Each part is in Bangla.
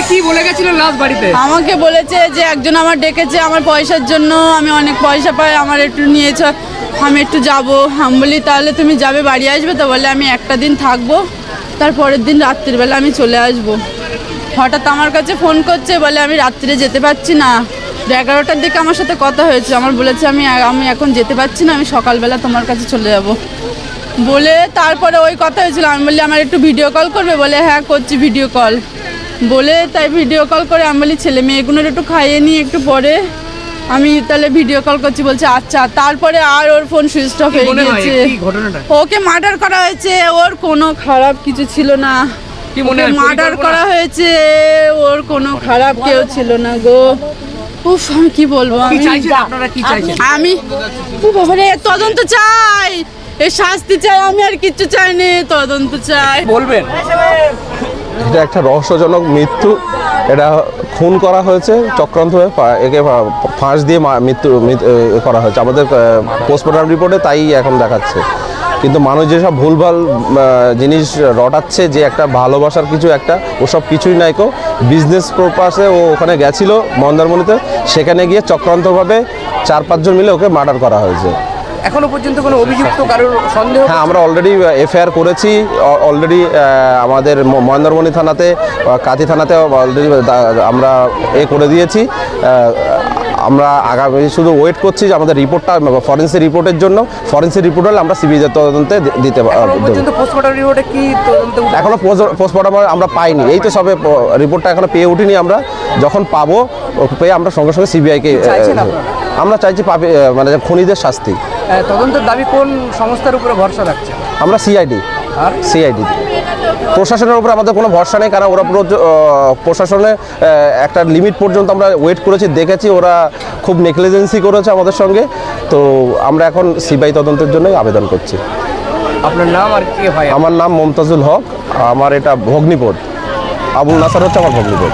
কি বলে গেছিল লাস্ট বাড়িতে? আমাকে বলেছে যে একজন আমার ডেকেছে আমার পয়সার জন্য, আমি অনেক পয়সা পাই, আমার একটু নিয়েছ, আমি একটু যাবো। আমি বলি তাহলে তুমি যাবে, বাড়ি আসবে? তো বলে আমি একটা দিন থাকবো, তারপরের দিন রাত্রিবেলা আমি চলে আসবো। হঠাৎ আমার কাছে ফোন করছে, বলে আমি রাত্রে যেতে পারছি না। 11টার দিকে আমার সাথে কথা হয়েছে, আমার বলেছে আমি এখন যেতে পারছি না, আমি সকালবেলা তোমার কাছে চলে যাব বলে তারপরে ওই কথা হয়েছিল। আমি বলি আমার একটু ভিডিও কল করবে? বলে হ্যাঁ করছি ভিডিও কল বলে, তাই ভিডিও কল করে আমি বলি ছেলে মেয়েগুলোর একটু খাইয়ে নিয়ে একটু পরে আমি তাহলে ভিডিও কল করছি। বলছে আচ্ছা। তারপরে আর ওর ফোন সুইচ অফ হয়ে গিয়েছে। ওকে মার্ডার করা হয়েছে, ওর কোনো খারাপ কিছু ছিল না। মার্ডার করা হয়েছে, ওর কোনো খারাপ কেউ ছিল না গো। উফ, আমি কি বলবো, আমি বাবারে তদন্ত চাই, এই শাস্তি চাই, আমি আর কিচ্ছু চাইনি, তদন্ত চাই। বলবেন এটা একটা রহস্যজনক মৃত্যু, এটা খুন করা হয়েছে চক্রান্তভাবে, একে ফাঁস দিয়ে মৃত্যু করা হয়েছে। আমাদের পোস্টমর্টম রিপোর্টে তাই এখন দেখাচ্ছে। কিন্তু মানুষ যেসব ভুলভাল জিনিস রটাচ্ছে, যে একটা ভালোবাসার কিছু একটা, ওসব কিছুই নাই কো। বিজনেস পারপাসে ও ওখানে গেছিলো মন্দারমণিতে, সেখানে গিয়ে চক্রান্তভাবে 4-5 জন মিলে ওকে মার্ডার করা হয়েছে। এখনো পর্যন্ত কোনো অভিযুক্ত কারোর সন্দেহ? হ্যাঁ, আমরা অলরেডি এফআইআর করেছি। অলরেডি আমাদের মন্দারমণি থানাতে, কাঁথি থানাতে অলরেডি আমরা করে দিয়েছি। আমরা আগামী শুধু ওয়েট করছি যে আমাদের রিপোর্টটা, ফরেন্সিক রিপোর্টের জন্য। ফরেন্সিক রিপোর্ট হলে আমরা সিবিআই তদন্তে দিতে পারবো। পোস্টমর্টম রিপোর্টে কি তদন্ত? এখনো পোস্টমর্টম আমরা পাইনি, এই তো সবে রিপোর্টটা এখনো পেয়ে উঠিনি। আমরা যখন পাবো, পেয়ে আমরা সঙ্গে সঙ্গে সিবিআইকে আমরা চাইছি মানে খুনিদের শাস্তি। তদন্তের দাবি কোন সংস্থার উপরে ভরসা রাখছে? আমরা সিআইডি প্রশাসনের উপর আমাদের কোনো ভরসা নেই, কারণ ওরা পুরো প্রশাসনে একটা লিমিট পর্যন্ত আমরা ওয়েট করেছি, দেখেছি ওরা খুব নেগলিজেন্সি করেছে আমাদের সঙ্গে। তো আমরা এখন সিবিআই তদন্তের জন্যই আবেদন করছি। আপনার নাম আর কি হয়? আমার নাম মমতাজুল হক, আমার এটা ভগ্নিপদ। আবুল নাসার হচ্ছে আমার ভগ্নিপদ।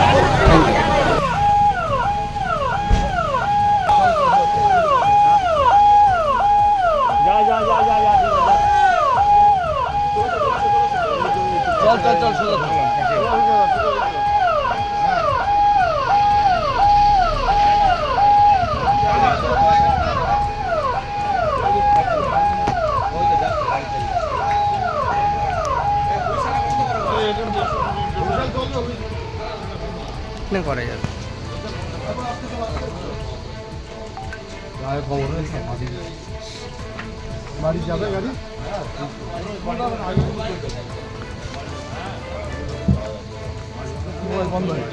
করা যাবে বাড়ি যাবে গাড়ি বন্ধ হয়ে